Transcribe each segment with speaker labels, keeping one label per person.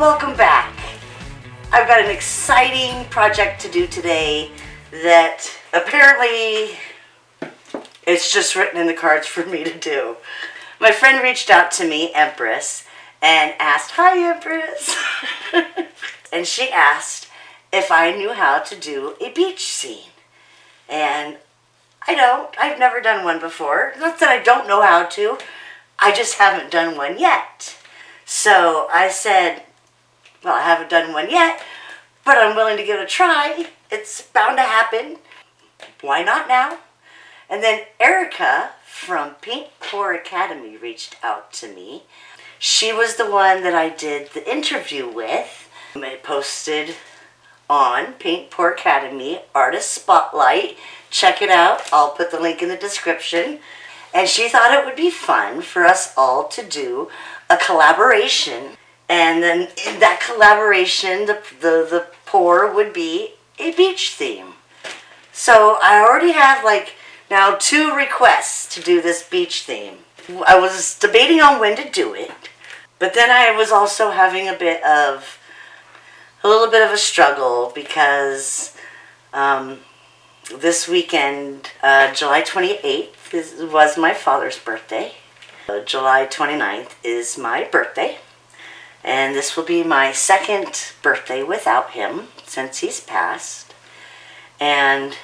Speaker 1: Welcome back. I've got an exciting project to do today that apparently it's just written in the cards for me to do. My friend reached out to me, Empress, and asked, "Hi, Empress." And she asked if I knew how to do a beach scene. And I don't. I've never done one before. Not that I don't know how to. I just haven't done one yet. So I said, well, I haven't done one yet, but I'm willing to give it a try. It's bound to happen. Why not now? And then Erica from Paint Pour Academy reached out to me. She was the one that I did the interview with. I posted on Paint Pour Academy Artist Spotlight. Check it out. I'll put the link in the description. And she thought it would be fun for us all to do a collaboration. And then in that collaboration, the pour would be a beach theme. So I already have now 2 requests to do this beach theme. I was debating on when to do it, but then I was also having a little bit of a struggle because this weekend, July 28th, was my father's birthday. July 29th is my birthday. And this will be my 2nd birthday without him since he's passed. And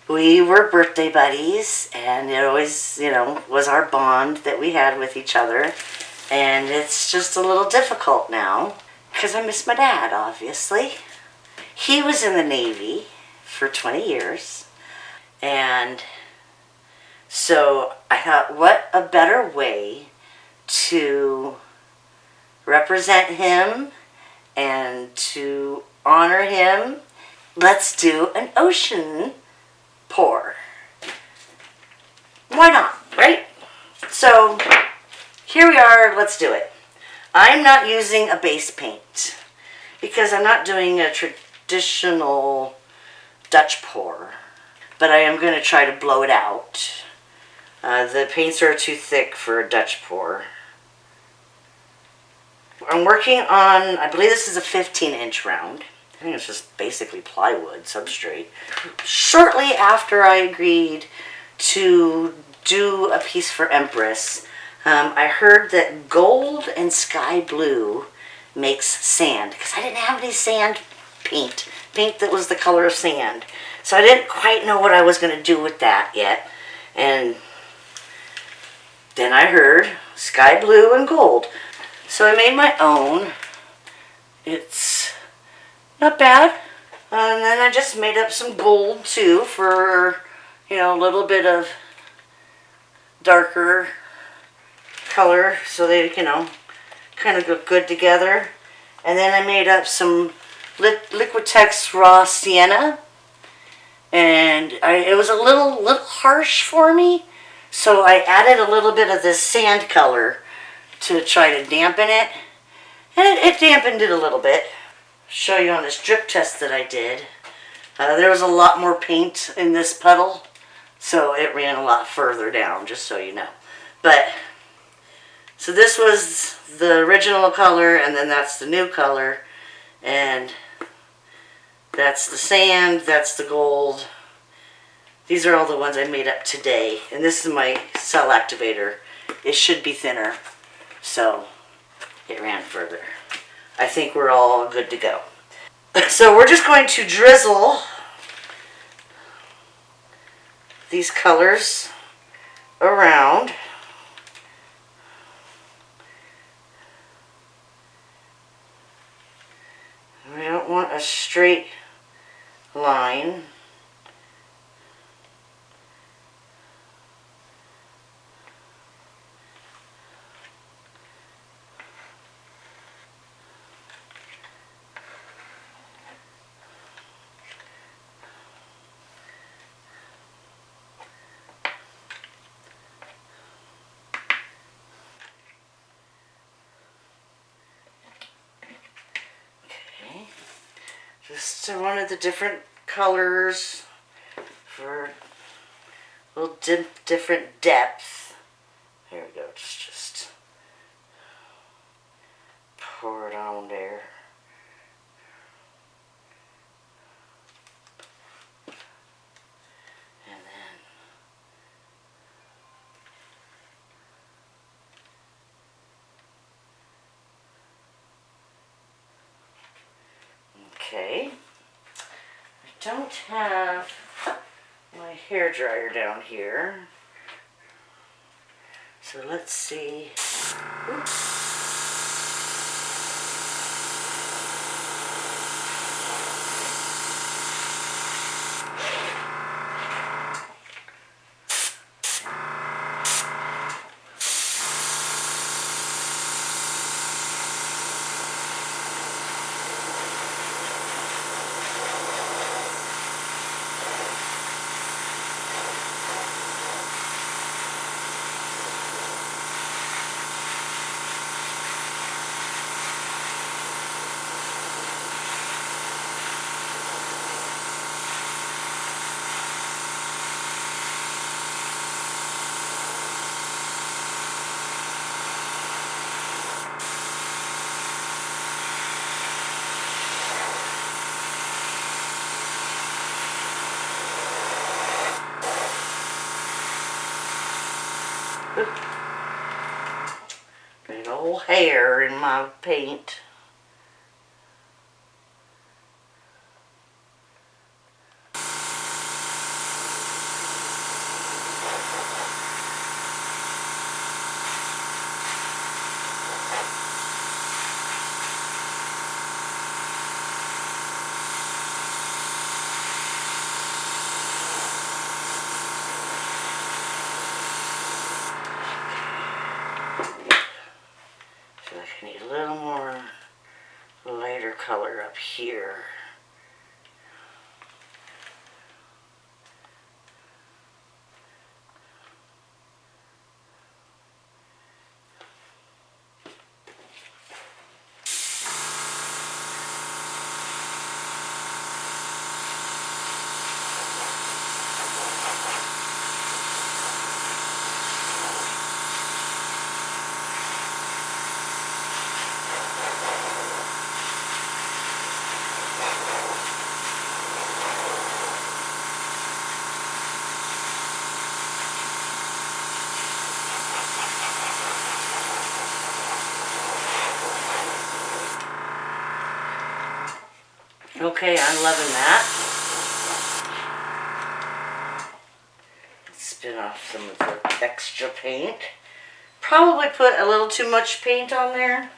Speaker 1: we were birthday buddies, and it always, was our bond that we had with each other. And it's just a little difficult now because I miss my dad, obviously. He was in the Navy for 20 years. And so I thought, what a better way to represent him and to honor him. Let's do an ocean pour. Why not, right? So here we are, let's do it. I'm not using a base paint because I'm not doing a traditional Dutch pour, but I am going to try to blow it out. The paints are too thick for a Dutch pour. I'm working on, I believe this is a 15-inch round. I think it's just basically plywood substrate. Shortly after I agreed to do a piece for Empress, I heard that gold and sky blue makes sand, because I didn't have any sand paint that was the color of sand. So I didn't quite know what I was going to do with that yet. And then I heard sky blue and gold. So I made my own. It's not bad. And then I just made up some gold too for, a little bit of darker color so they, kind of go good together. And then I made up some Liquitex raw Sienna. And it was a little harsh for me. So I added a little bit of this sand color to try to dampen it, and it dampened it a little bit. Show you on this drip test that I did. There was a lot more paint in this puddle, so it ran a lot further down, just so you know. But, so this was the original color, and then that's the new color, and that's the sand, that's the gold. These are all the ones I made up today, and this is my cell activator. It should be thinner. So it ran further. I think we're all good to go. So we're just going to drizzle these colors around. We don't want a straight line. Just one of the different colors for a little different depth. There we go. Just pour it on there. And then, okay. I don't have my hair dryer down here. So let's see. Oops. Big old hair in my paint. I need a little more lighter color up here. Okay, I'm loving that. Spin off some of the extra paint. Probably put a little too much paint on there.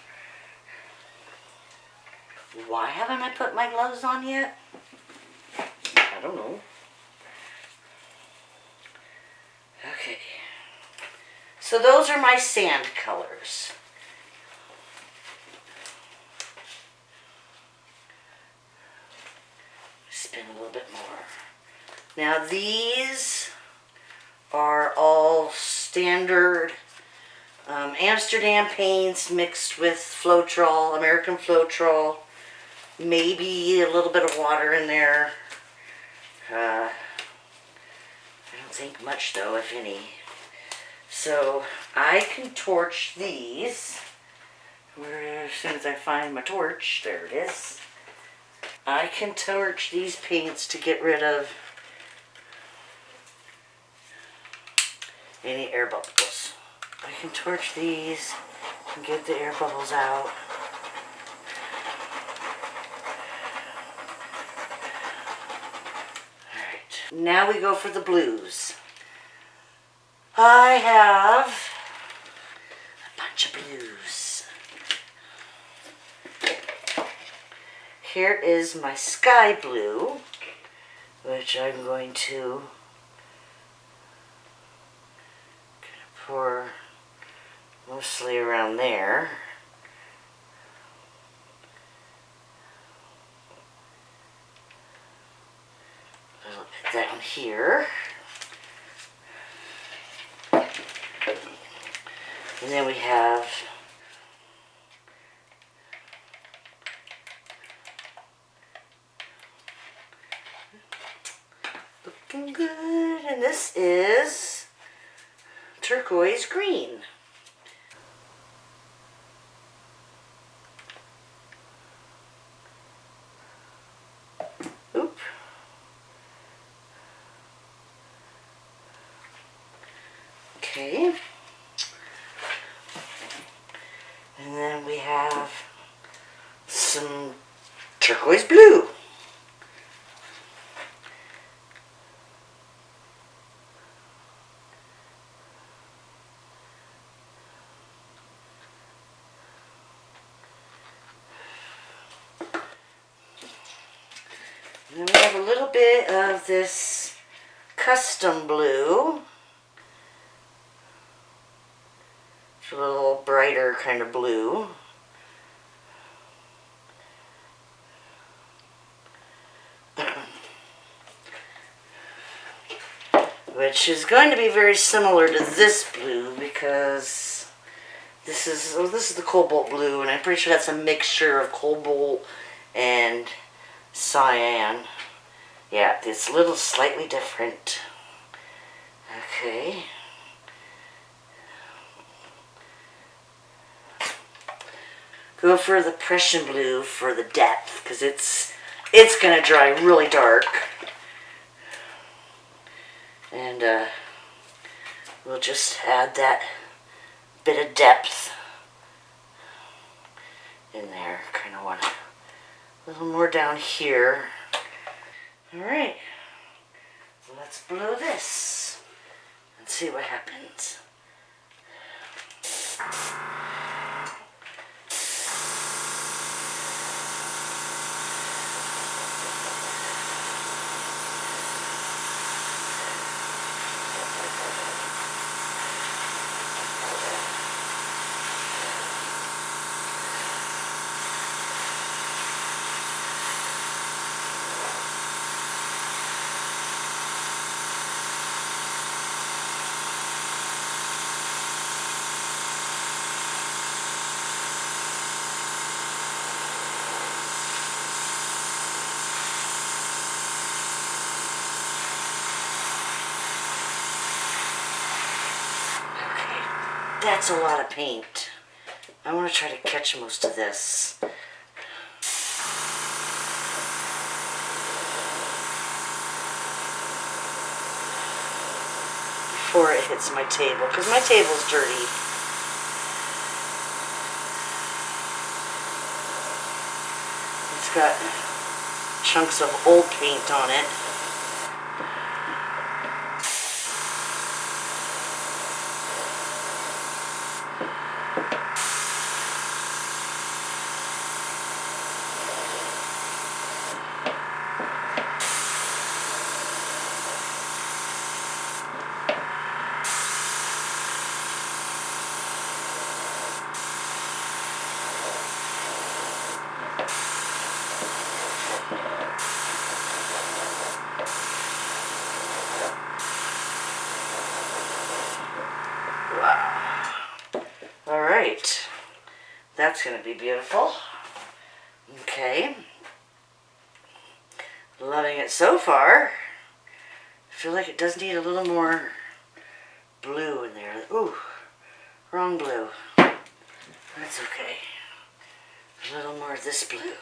Speaker 1: Why haven't I put my gloves on yet? I don't know. Okay. So those are my sand colors. Spin a little bit more. Now these are all standard Amsterdam Paints mixed with Floetrol, American Floetrol. Maybe a little bit of water in there. I don't think much though, if any. So I can torch these. As soon as I find my torch, there it is. I can torch these paints to get rid of any air bubbles. I can torch these and get the air bubbles out. Alright, now we go for the blues. I have a bunch of blues. Here is my sky blue, which I'm going to pour mostly around there. A little bit down here. And then we have looking good, and this is Turquoise Green. Okay. And then we have some turquoise blue. And then we have a little bit of this custom blue. It's a little brighter kind of blue. Which is going to be very similar to this blue because this is the Colbalt Blue, and I'm pretty sure that's a mixture of Cobalt and Cyan. Yeah, it's a little slightly different. Okay. Go for the Prussian Blue for the depth because it's going to dry really dark. And we'll just add that bit of depth in there. Kind of want a little more down here. Alright, let's blow this and see what happens. That's a lot of paint. I want to try to catch most of this. Before it hits my table, because my table's dirty. It's got chunks of old paint on it. Alright, that's going to be beautiful. Okay, loving it so far. I feel like it does need a little more blue in there. Ooh, wrong blue. That's okay. A little more of this blue.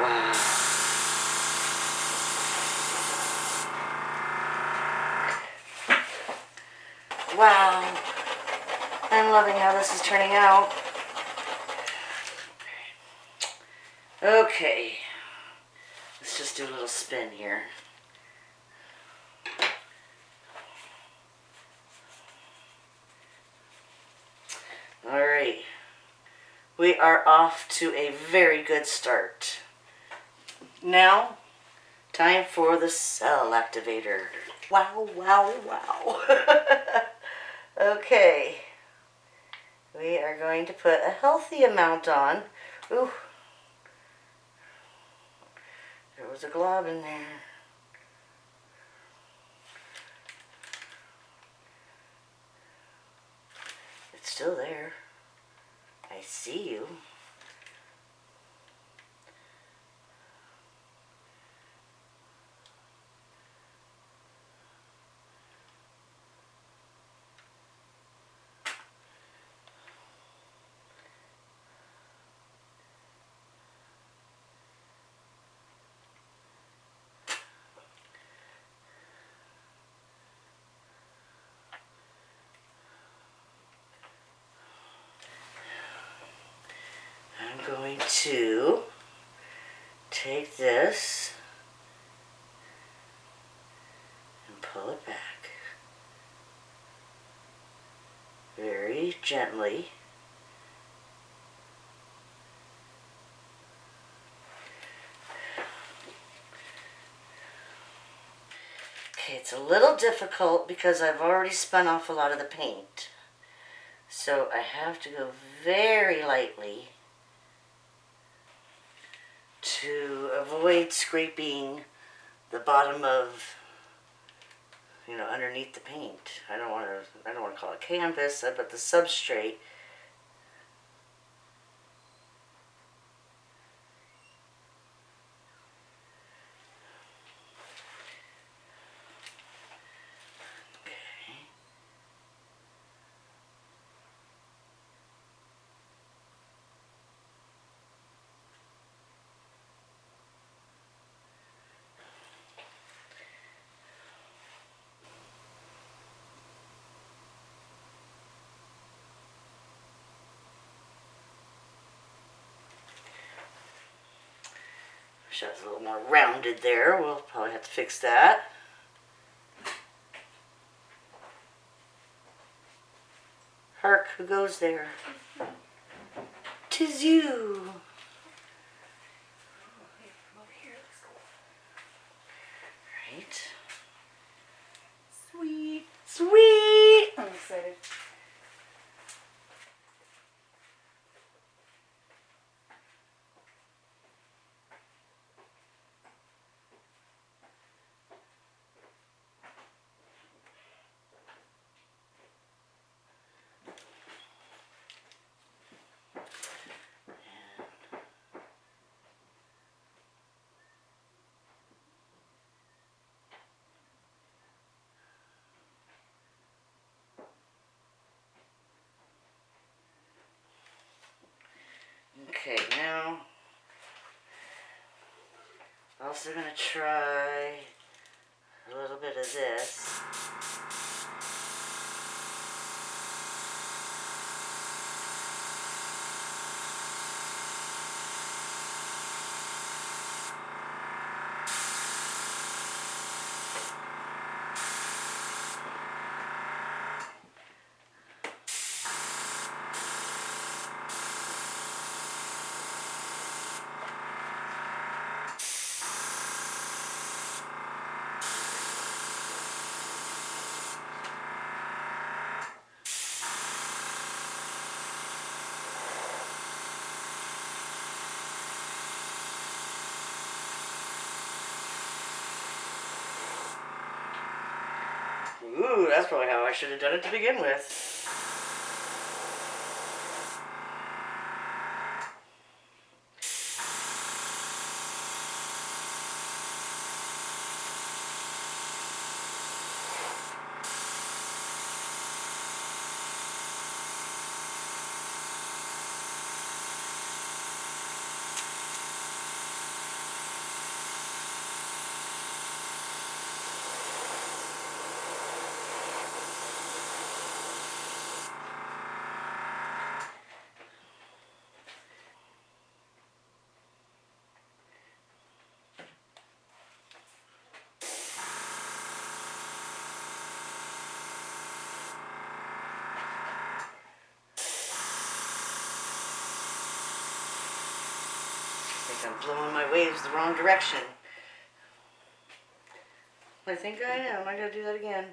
Speaker 1: Wow. Wow. I'm loving how this is turning out. Okay. Let's just do a little spin here. Alright. We are off to a very good start. Now, time for the cell activator. Wow, wow, wow. Okay. We are going to put a healthy amount on. Ooh. There was a glob in there. It's still there. I see you. I'm going to take this and pull it back very gently. Okay, it's a little difficult because I've already spun off a lot of the paint. So I have to go very lightly to avoid scraping the bottom of, underneath the paint. I don't want to call it canvas, but the substrate. Wish that was a little more rounded there. We'll probably have to fix that. Hark, who goes there? 'Tis you. Right.
Speaker 2: Sweet.
Speaker 1: Sweet.
Speaker 2: I'm excited.
Speaker 1: Okay, now also going to try a little bit of this. Ooh, that's probably how I should have done it to begin with. I'm blowing my waves the wrong direction. I think I am. I gotta do that again.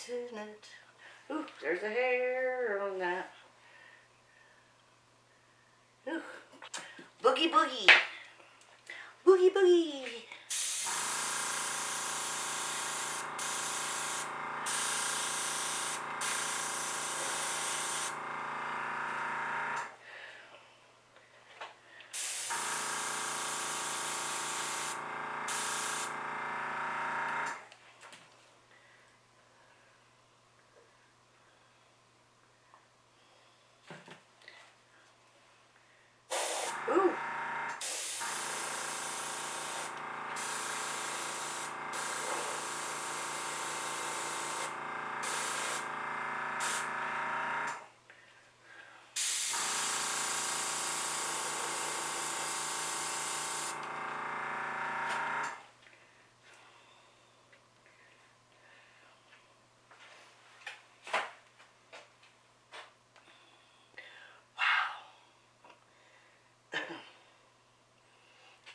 Speaker 1: Isn't it? Ooh, there's a hair on that. Ooh. Boogie boogie. Boogie boogie. Ooh.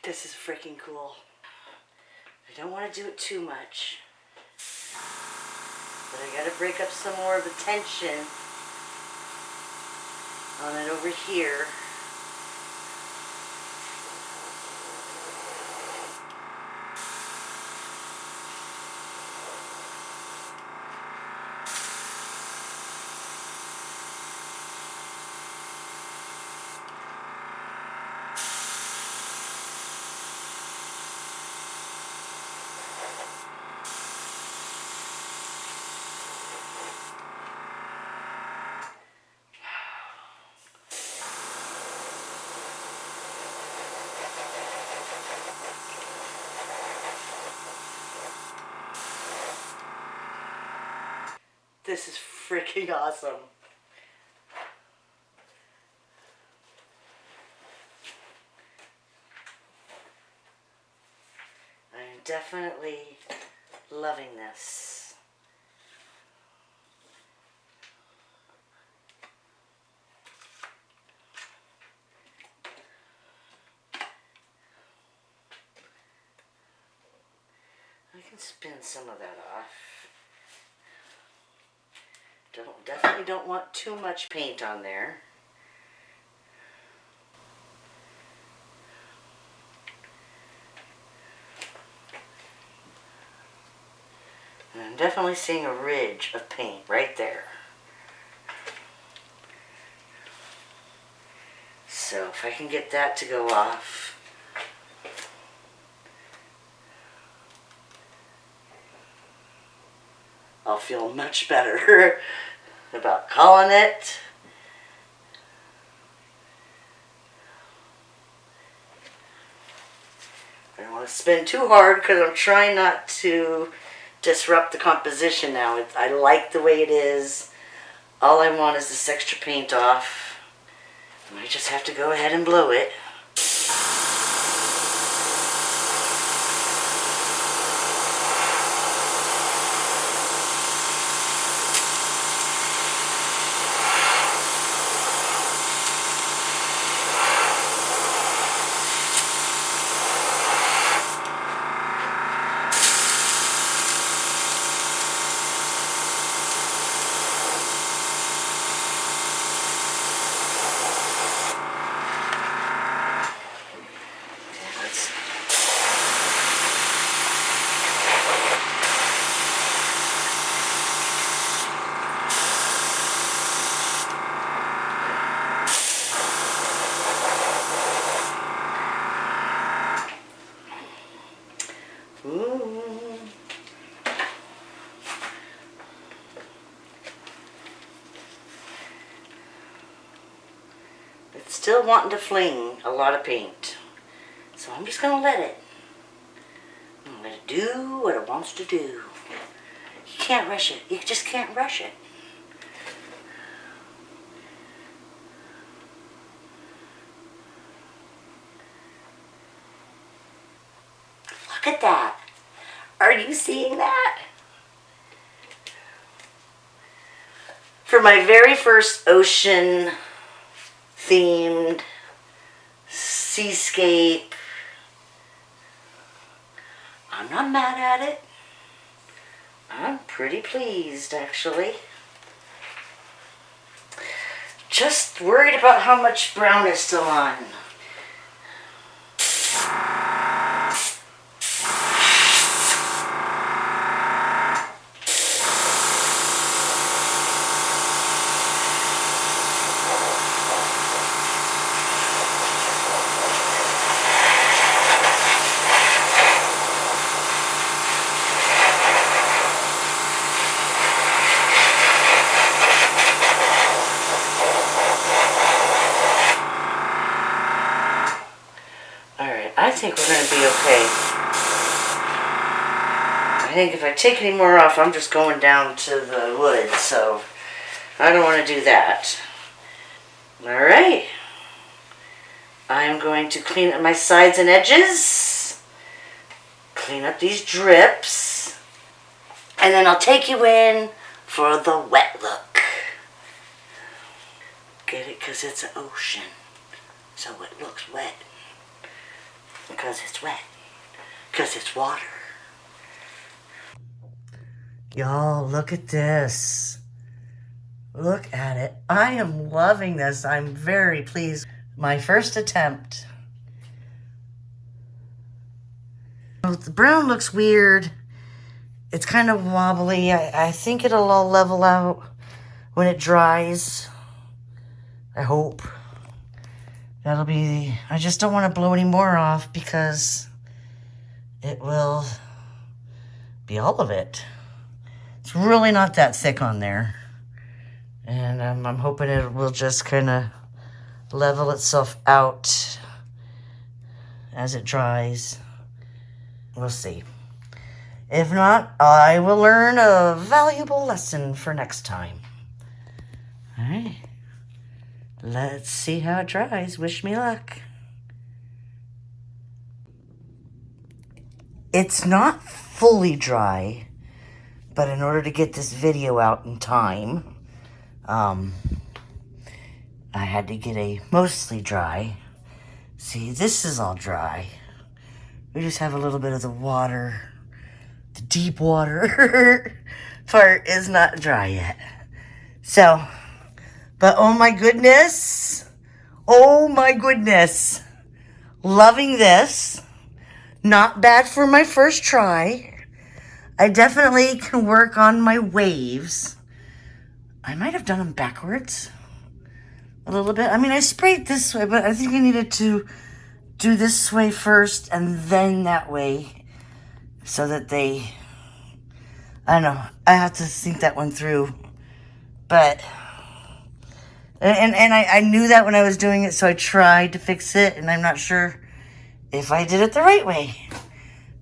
Speaker 1: This is freaking cool. I don't want to do it too much, but I gotta break up some more of the tension on it over here. This is freaking awesome. I'm definitely loving this. I can spin some of that off. Definitely don't want too much paint on there. And I'm definitely seeing a ridge of paint right there. So if I can get that to go off, I'll feel much better about calling it. I don't want to spin too hard because I'm trying not to disrupt the composition now. I like the way it is. All I want is this extra paint off. I might just have to go ahead and blow it. It's still wanting to fling a lot of paint. So I'm just going to let it. I'm going to do what it wants to do. You can't rush it. You just can't rush it. Look at that. Are you seeing that? For my very first ocean themed seascape, I'm not mad at it. I'm pretty pleased, actually. Just worried about how much brown is still on. I think we're going to be okay. I think if I take any more off, I'm just going down to the wood, so I don't want to do that. Alright. I'm going to clean up my sides and edges. Clean up these drips. And then I'll take you in for the wet look. Get it? Because it's an ocean. So it looks wet. Because it's wet. Because it's water. Y'all, look at this. Look at it. I am loving this. I'm very pleased. My first attempt. The brown looks weird. It's kind of wobbly. I think it'll all level out when it dries. I hope. That'll be, I just don't want to blow any more off because it will be all of it. It's really not that thick on there. And I'm hoping it will just kind of level itself out as it dries. We'll see. If not, I will learn a valuable lesson for next time. All right. Let's see how it dries. Wish me luck. It's not fully dry, but in order to get this video out in time, I had to get a mostly dry. See, this is all dry. We just have a little bit of the water. The deep water part is not dry yet. So, but oh my goodness. Oh my goodness. Loving this. Not bad for my first try. I definitely can work on my waves. I might have done them backwards a little bit. I mean, I sprayed this way, but I think I needed to do this way first and then that way so that they, I don't know. I have to think that one through. But, and I knew that when I was doing it, so I tried to fix it, and I'm not sure if I did it the right way.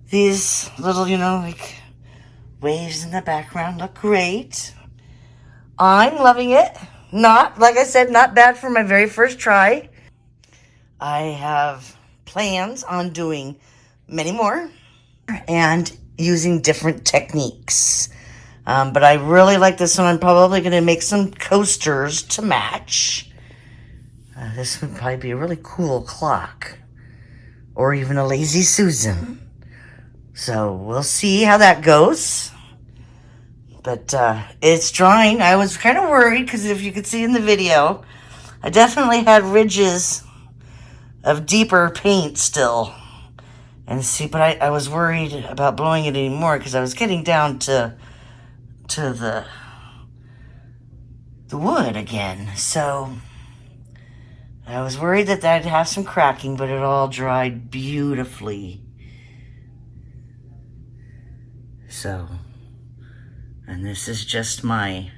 Speaker 1: These little, you know, like waves in the background look great. I'm loving it. Not, like I said, not bad for my very first try. I have plans on doing many more and using different techniques. But I really like this one. I'm probably going to make some coasters to match. This would probably be a really cool clock. Or even a Lazy Susan. So we'll see how that goes. But it's drying. I was kind of worried because if you could see in the video, I definitely had ridges of deeper paint still. And see, but I was worried about blowing it anymore because I was getting down to the wood again. So I was worried that I'd have some cracking, but it all dried beautifully. So, and this is just my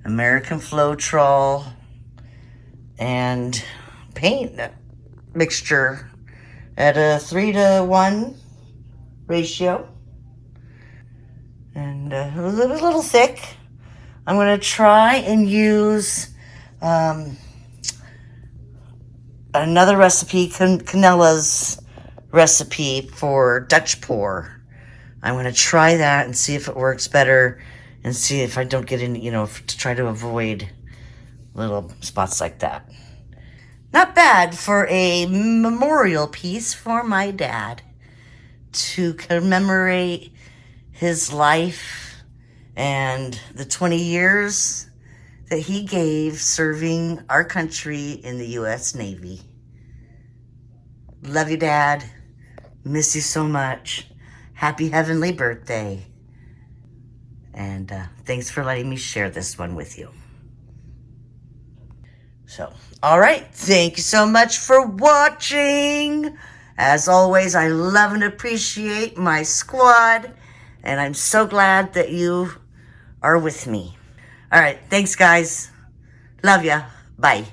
Speaker 1: American Floetrol and paint mixture at a 3-to-1 ratio. And it was a little thick. I'm going to try and use another recipe, Canella's recipe for Dutch pour. I'm going to try that and see if it works better and see if I don't get in, to try to avoid little spots like that. Not bad for a memorial piece for my dad to commemorate his life and the 20 years that he gave serving our country in the U.S. Navy. Love you, Dad. Miss you so much. Happy heavenly birthday. And thanks for letting me share this one with you. So, all right. Thank you so much for watching. As always, I love and appreciate my squad. And I'm so glad that you are with me. All right. Thanks, guys. Love ya. Bye.